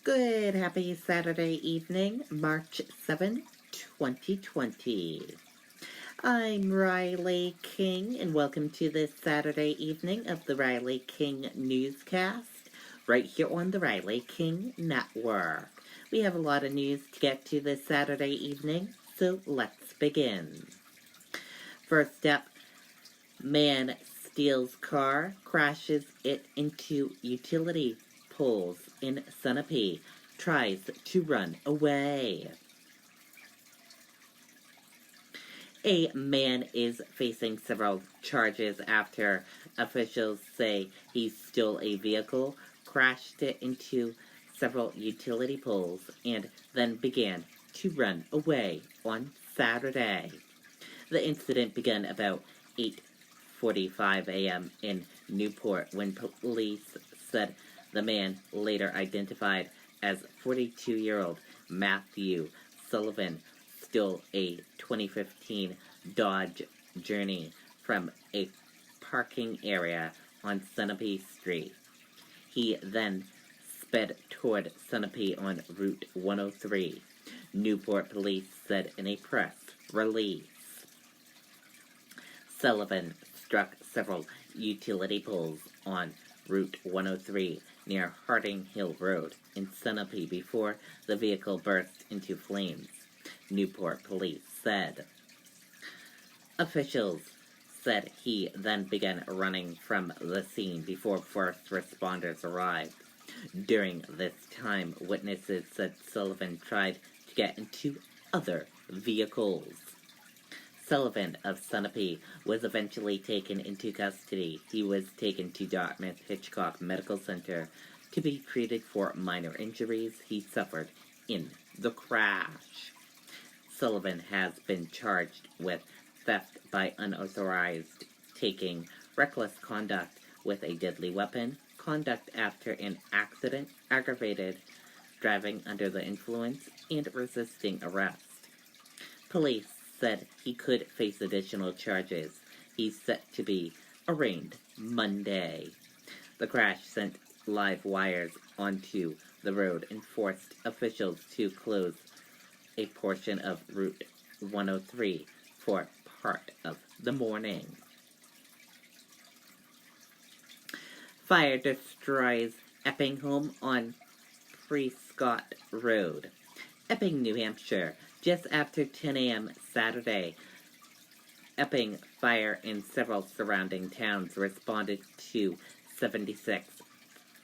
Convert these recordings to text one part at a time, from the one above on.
Good, happy Saturday evening, March 7, 2020. I'm Riley King, and welcome to this Saturday evening of the Riley King Newscast, right here on the Riley King Network. We have a lot of news to get to this Saturday evening, so let's begin. First up, man steals car, crashes it into utility poles in Sunapee, tries to run away. A man is facing several charges after officials say he stole a vehicle, crashed it into several utility poles, and then began to run away on Saturday. The incident began about 8:45 a.m. in Newport when police said the man, later identified as 42-year-old Matthew Sullivan, stole a 2015 Dodge Journey from a parking area on Sunapee Street. He then sped toward Sunapee on Route 103, Newport police said in a press release. Sullivan struck several utility poles on Route 103 near Harding Hill Road in Sunapee before the vehicle burst into flames, Newport police said. Officials said he then began running from the scene before first responders arrived. During this time, witnesses said Sullivan tried to get into other vehicles. Sullivan of Sunapee was eventually taken into custody. He was taken to Dartmouth-Hitchcock Medical Center to be treated for minor injuries he suffered in the crash. Sullivan has been charged with theft by unauthorized taking, reckless conduct with a deadly weapon, conduct after an accident, aggravated driving under the influence, and resisting arrest. Police said he could face additional charges. He's set to be arraigned Monday. The crash sent live wires onto the road and forced officials to close a portion of Route 103 for part of the morning. Fire destroys Epping home on Prescott Road, Epping, New Hampshire. Just after 10 a.m. Saturday, Epping Fire and several surrounding towns responded to 76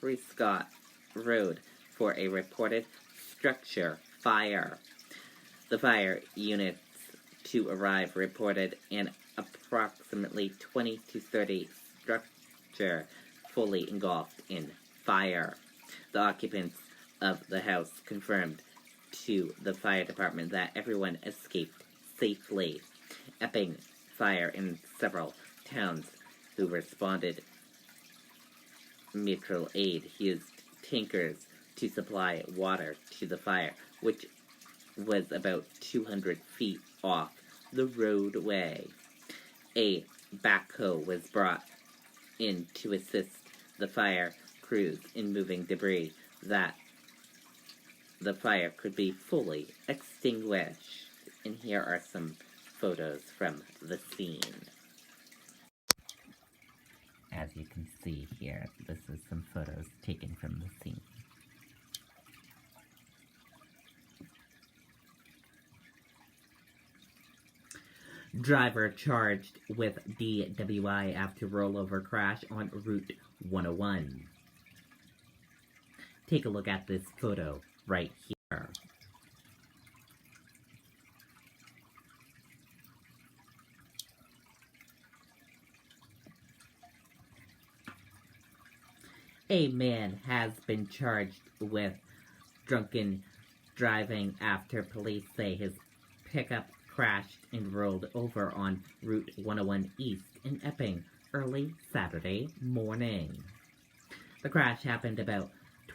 Prescott Road for a reported structure fire. The fire units to arrive reported an approximately 20 to 30 structure fully engulfed in fire. The occupants of the house confirmed to the fire department that everyone escaped safely. Epping Fire in several towns who responded mutual aid used tankers to supply water to the fire, which was about 200 feet off the roadway. A backhoe was brought in to assist the fire crews in moving debris that the fire could be fully extinguished. And here are some photos from the scene. As you can see here, this is some photos taken from the scene. Driver charged with DWI after rollover crash on Route 101. Take a look at this photo right here. A man has been charged with drunken driving after police say his pickup crashed and rolled over on Route 101 East in Epping early Saturday morning. The crash happened about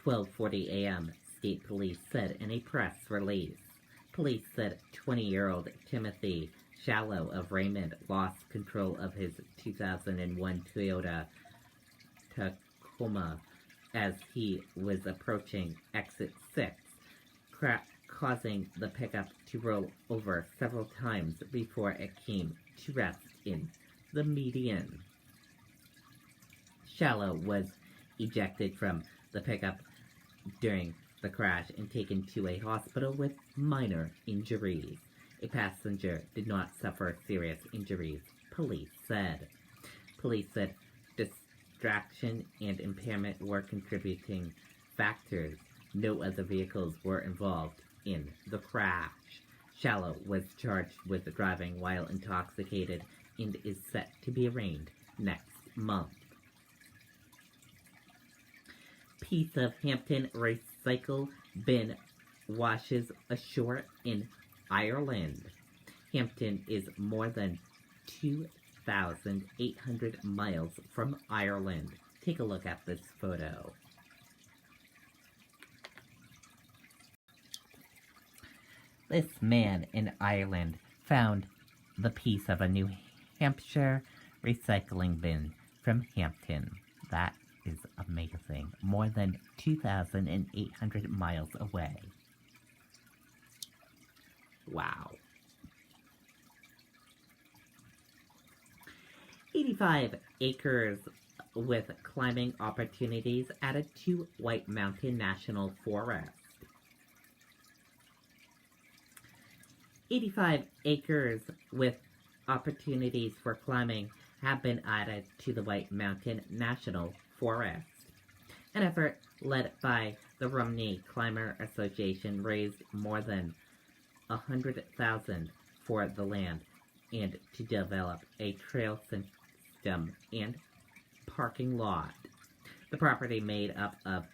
12:40 a.m., state police said in a press release. Police said 20-year-old Timothy Shallow of Raymond lost control of his 2001 Toyota Tacoma as he was approaching exit 6, causing the pickup to roll over several times before it came to rest in the median. Shallow was ejected from the pickup during the crash and taken to a hospital with minor injuries. A passenger did not suffer serious injuries, police said. Police said distraction and impairment were contributing factors. No other vehicles were involved in the crash. Shallow was charged with driving while intoxicated and is set to be arraigned next month. Piece of Hampton recycle bin washes ashore in Ireland. Hampton is more than 2,800 miles from Ireland. Take a look at this photo. This man in Ireland found the piece of a New Hampshire recycling bin from Hampton. That is amazing. More than 2,800 miles away. Wow. 85 acres with climbing opportunities added to White Mountain National Forest. 85 acres with opportunities for climbing have been added to the White Mountain National Forest. An effort led by the Rumney Climber Association raised more than $100,000 for the land and to develop a trail system and parking lot. The property, made up of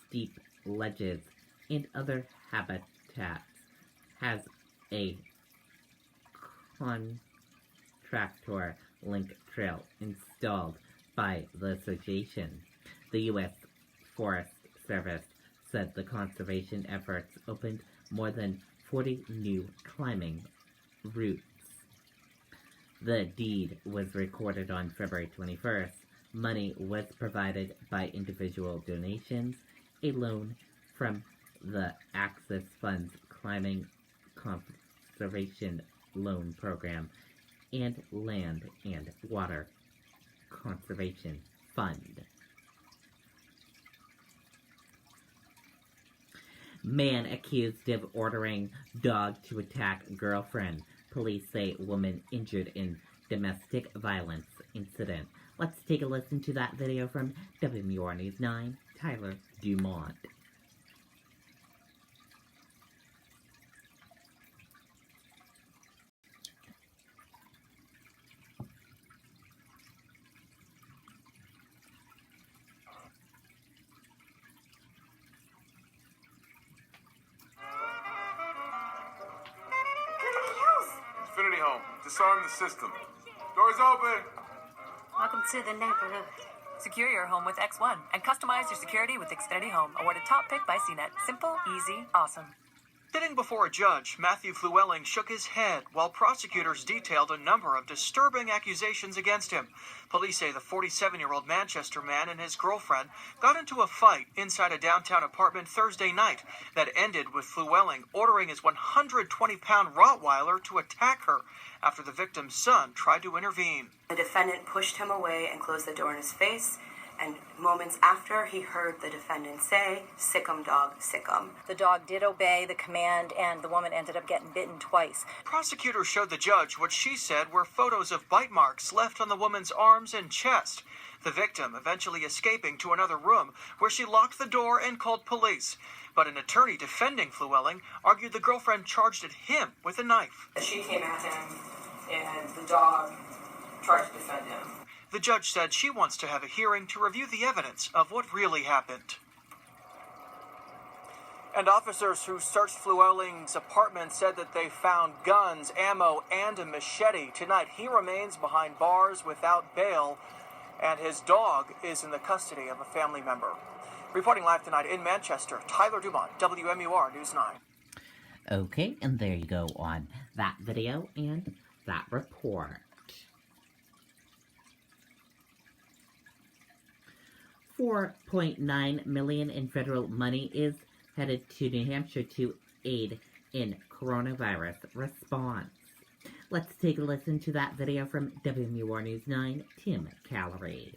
steep ledges and other habitats, has a contractor link trail installed by the association. The U.S. Forest Service said the conservation efforts opened more than 40 new climbing routes. The deed was recorded on February 21st. Money was provided by individual donations, a loan from the Access Fund's Climbing Conservation Loan Program, and Land and Water Conservation Fund. Man accused of ordering dog to attack girlfriend. Police say woman injured in domestic violence incident. Let's take a listen to that video from WMUR News 9, Tyler Dumont. Disarm the system. Doors open. Welcome to the neighborhood. Secure your home with X1 and customize your security with Xfinity Home, awarded top pick by CNET. Simple, easy, awesome. Sitting before a judge, Matthew Flewelling shook his head while prosecutors detailed a number of disturbing accusations against him. Police say the 47-year-old Manchester man and his girlfriend got into a fight inside a downtown apartment Thursday night that ended with Flewelling ordering his 120-pound Rottweiler to attack her after the victim's son tried to intervene. The defendant pushed him away and closed the door in his face. And moments after, he heard the defendant say, "Sick 'em, dog, sick 'em." The dog did obey the command, and the woman ended up getting bitten twice. Prosecutors showed the judge what she said were photos of bite marks left on the woman's arms and chest. The victim eventually escaping to another room where she locked the door and called police. But an attorney defending Flewelling argued the girlfriend charged at him with a knife. She came at him, and the dog tried to defend him. The judge said she wants to have a hearing to review the evidence of what really happened. And officers who searched Flewelling's apartment said that they found guns, ammo, and a machete. Tonight, he remains behind bars without bail, and his dog is in the custody of a family member. Reporting live tonight in Manchester, Tyler Dumont, WMUR News 9. Okay, and there you go on that video and that report. $4.9 million in federal money is headed to New Hampshire to aid in coronavirus response. Let's take a listen to that video from WMUR News 9, Tim Callery.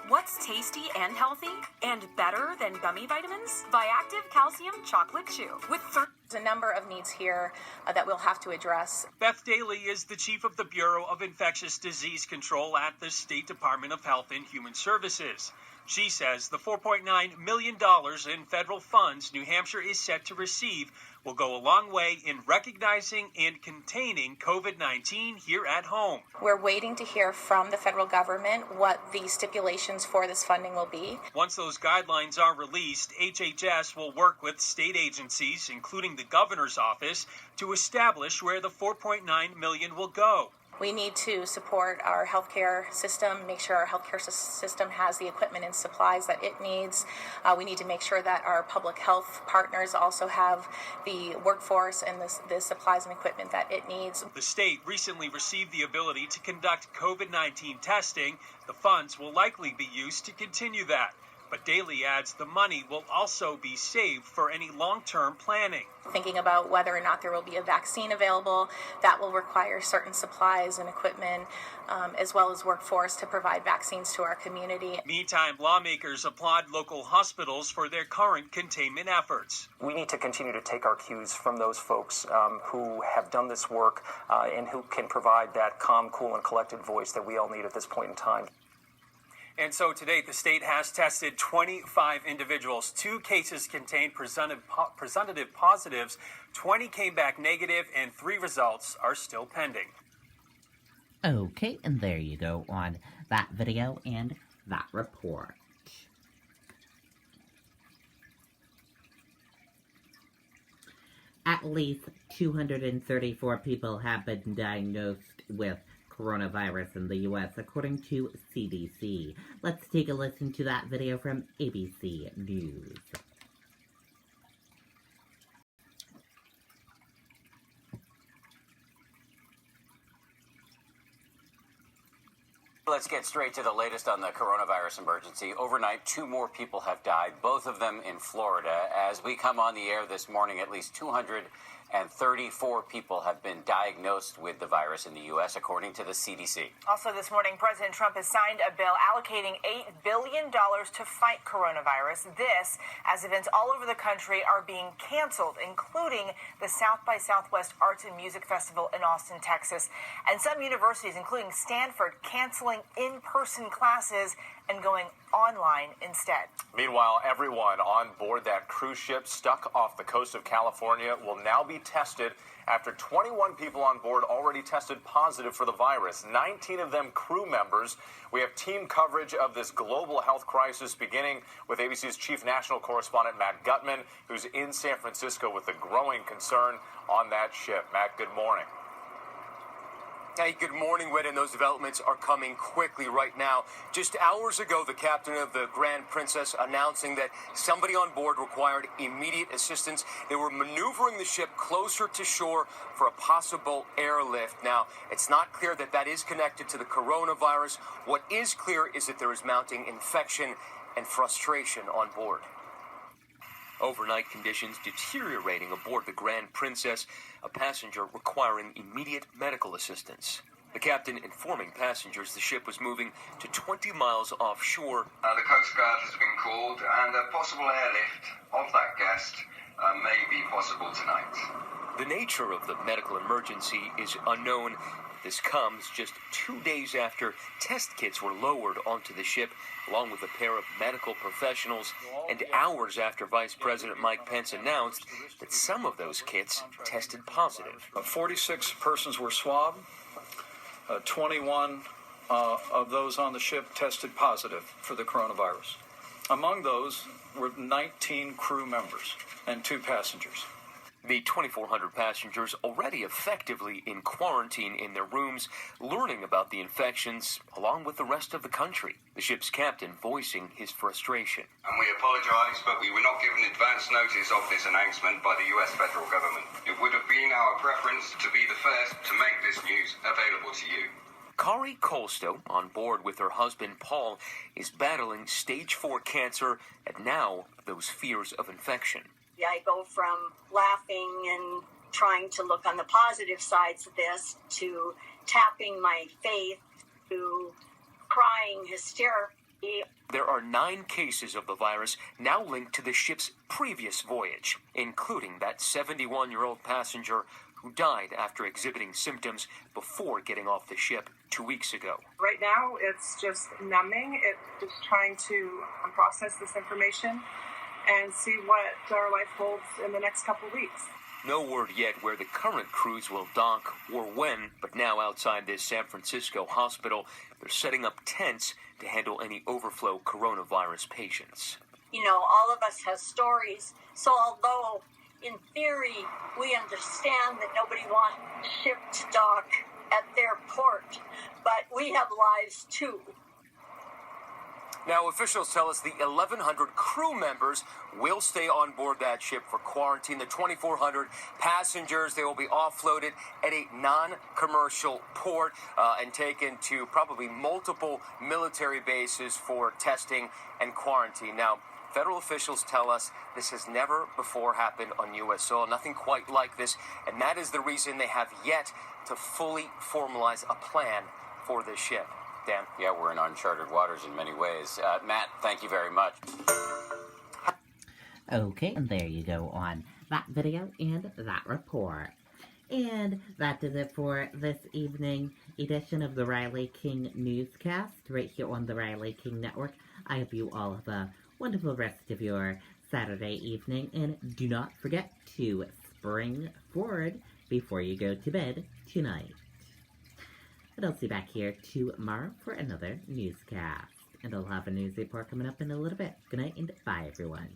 What's tasty and healthy and better than gummy vitamins? Viactive Calcium Chocolate Chew with There's a number of needs here that we'll have to address. Beth Daly is the chief of the Bureau of Infectious Disease Control at the State Department of Health and Human Services. She says the $4.9 million in federal funds New Hampshire is set to receive will go a long way in recognizing and containing COVID-19 here at home. We're waiting to hear from the federal government what the stipulations for this funding will be. Once those guidelines are released, HHS will work with state agencies, including the governor's office, to establish where the $4.9 million will go. We need to support our healthcare system, make sure our healthcare system has the equipment and supplies that it needs. We need to make sure that our public health partners also have the workforce and the supplies and equipment that it needs. The state recently received the ability to conduct COVID-19 testing. The funds will likely be used to continue that. But Daly adds the money will also be saved for any long-term planning. Thinking about whether or not there will be a vaccine available, that will require certain supplies and equipment, as well as workforce to provide vaccines to our community. Meantime, lawmakers applaud local hospitals for their current containment efforts. We need to continue to take our cues from those folks who have done this work and who can provide that calm, cool, and collected voice that we all need at this point in time. And so to date, the state has tested 25 individuals. 2 cases contained presumptive positives. 20 came back negative, and 3 results are still pending. Okay, and there you go on that video and that report. At least 234 people have been diagnosed with coronavirus in the U.S., according to CDC. Let's take a listen to that video from ABC News. Let's get straight to the latest on the coronavirus emergency. Overnight, 2 more people have died, both of them in Florida. As we come on the air this morning, at least 234 people have been diagnosed with the virus in the U.S., according to the CDC. Also this morning, President Trump has signed a bill allocating $8 billion to fight coronavirus. This, as events all over the country are being canceled, including the South by Southwest Arts and Music Festival in Austin, Texas. And some universities, including Stanford, canceling in-person classes and going online instead. Meanwhile, everyone on board that cruise ship stuck off the coast of California will now be tested after 21 people on board already tested positive for the virus, 19 of them crew members. We have team coverage of this global health crisis, beginning with ABC's chief national correspondent, Matt Gutman, who's in San Francisco with the growing concern on that ship. Matt, good morning. Hey, good morning, Whit, and those developments are coming quickly right now. Just hours ago, the captain of the Grand Princess announcing that somebody on board required immediate assistance. They were maneuvering the ship closer to shore for a possible airlift. Now, it's not clear that that is connected to the coronavirus. What is clear is that there is mounting infection and frustration on board. Overnight conditions deteriorating aboard the Grand Princess, a passenger requiring immediate medical assistance. The captain informing passengers the ship was moving to 20 miles offshore. The Coast Guard has been called, and a possible airlift of that guest may be possible tonight. The nature of the medical emergency is unknown. This comes just 2 days after test kits were lowered onto the ship, along with a pair of medical professionals, and hours after Vice President Mike Pence announced that some of those kits tested positive. 46 persons were swabbed. 21 of those on the ship tested positive for the coronavirus. Among those were 19 crew members and 2 passengers. The 2,400 passengers already effectively in quarantine in their rooms, learning about the infections along with the rest of the country. The ship's captain voicing his frustration. And we apologise, but we were not given advance notice of this announcement by the US federal government. It would have been our preference to be the first to make this news available to you. Kari Kolstow, on board with her husband Paul, is battling stage 4 cancer and now those fears of infection. I go from laughing and trying to look on the positive sides of this to tapping my faith to crying hysterically. There are 9 cases of the virus now linked to the ship's previous voyage, including that 71-year-old passenger who died after exhibiting symptoms before getting off the ship 2 weeks ago. Right now, it's just numbing. It's just trying to process this information and see what our life holds in the next couple weeks. No word yet where the current cruise will dock or when, but now outside this San Francisco hospital, they're setting up tents to handle any overflow coronavirus patients. You know, all of us have stories, so although in theory we understand that nobody wants a ship to dock at their port, but we have lives too. Now, officials tell us the 1,100 crew members will stay on board that ship for quarantine. The 2,400 passengers, they will be offloaded at a non-commercial port and taken to probably multiple military bases for testing and quarantine. Now, federal officials tell us this has never before happened on U.S. soil, nothing quite like this, and that is the reason they have yet to fully formalize a plan for this ship. Dan? Yeah, we're in uncharted waters in many ways. Matt, thank you very much. Okay, and there you go on that video and that report. And that does it for this evening edition of the Riley King Newscast, right here on the Riley King Network. I hope you all have a wonderful rest of your Saturday evening, and do not forget to spring forward before you go to bed tonight. And I'll see you back here tomorrow for another newscast. And I'll have a news report coming up in a little bit. Good night and bye, everyone.